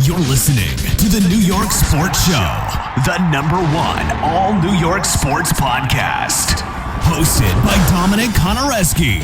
You're listening to the New York Sports Show, the #1 all New York sports podcast. Hosted by Dominic Konareski.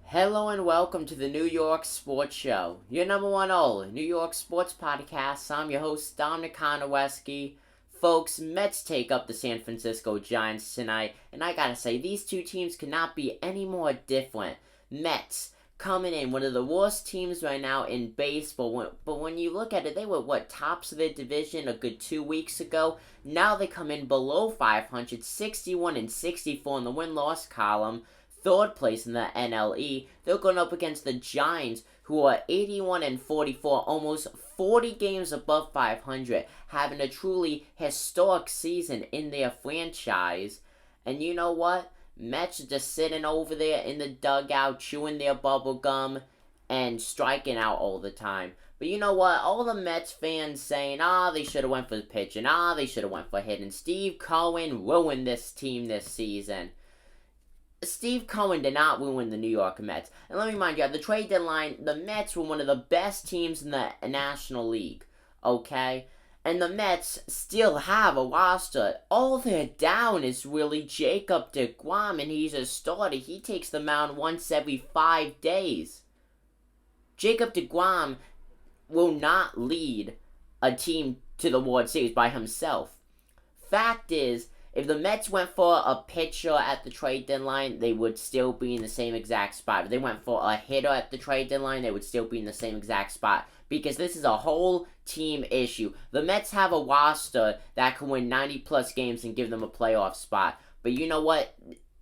Hello and welcome to the New York Sports Show, your #1 all New York sports podcast. I'm your host, Dominic Konareski. Folks, Mets take up the San Francisco Giants tonight, and I gotta say, these two teams cannot be any more different. Mets coming in, one of the worst teams right now in baseball, but when you look at it, they were, tops of their division a good 2 weeks ago. Now they come in below 500, 61 and 64 in the win-loss column, third place in the NLE. They're going up against the Giants, who are 81 and 44, almost 40 games above 500, having a truly historic season in their franchise. And you know what? Mets are just sitting over there in the dugout, chewing their bubble gum and striking out all the time. But you know what? All the Mets fans saying, they should have went for pitching, they should have went for hitting. Steve Cohen ruined this team this season. Steve Cohen did not ruin the New York Mets. And let me remind you, at the trade deadline, the Mets were one of the best teams in the National League, okay? And the Mets still have a roster. All they're down is really Jacob deGrom, and he's a starter. He takes the mound once every 5 days. Jacob deGrom will not lead a team to the World Series by himself. Fact is, if the Mets went for a pitcher at the trade deadline, they would still be in the same exact spot. If they went for a hitter at the trade deadline, they would still be in the same exact spot. Because this is a whole team issue. The Mets have a roster that can win 90-plus games and give them a playoff spot. But you know what?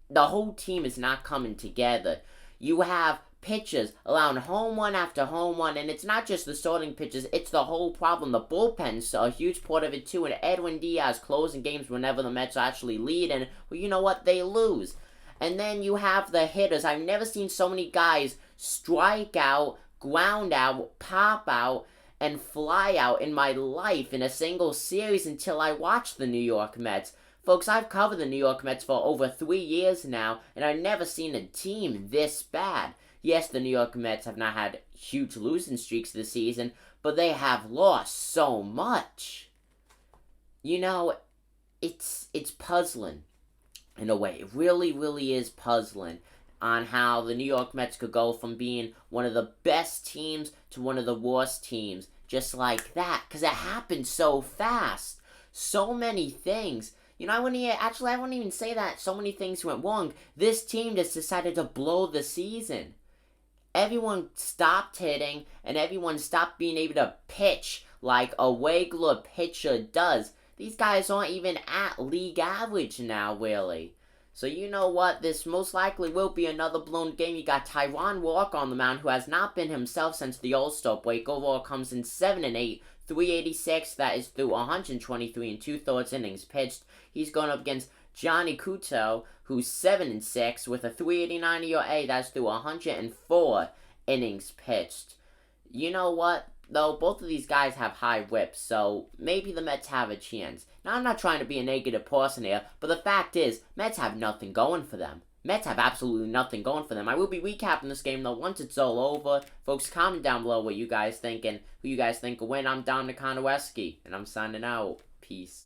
The whole team is not coming together. You have pitchers allowing home run after home run, and it's not just the starting pitchers, it's the whole problem. The bullpen's a huge part of it too, and Edwin Diaz closing games whenever the Mets actually lead, and well, you know what? They lose. And then you have the hitters. I've never seen so many guys strike out, ground out, pop out, and fly out in my life in a single series until I watched the New York Mets. Folks, I've covered the New York Mets for over 3 years now, and I've never seen a team this bad. Yes, the New York Mets have not had huge losing streaks this season, but they have lost so much. You know, it's puzzling in a way. It really, really is puzzling on how the New York Mets could go from being one of the best teams to one of the worst teams, just like that, because it happened so fast. So many things. You know, I wouldn't even say that so many things went wrong. This team just decided to blow the season. Everyone stopped hitting, and everyone stopped being able to pitch like a regular pitcher does. These guys aren't even at league average now, really. So you know what? This most likely will be another blown game. You got Taijuan Walker on the mound, who has not been himself since the All-Star break. Overall comes in 7-8, 386. That is through 123 and 2/3 innings pitched. He's going up against Johnny Cueto, who's 7-6 with a 3.89 ERA. That's through 104 innings pitched. You know what, though? Both of these guys have high whips, so maybe the Mets have a chance. Now, I'm not trying to be a negative person here, but the fact is, Mets have nothing going for them. Mets have absolutely nothing going for them. I will be recapping this game, though, once it's all over. Folks, comment down below what you guys think and who you guys think will win. I'm Dominic Konareski, and I'm signing out. Peace.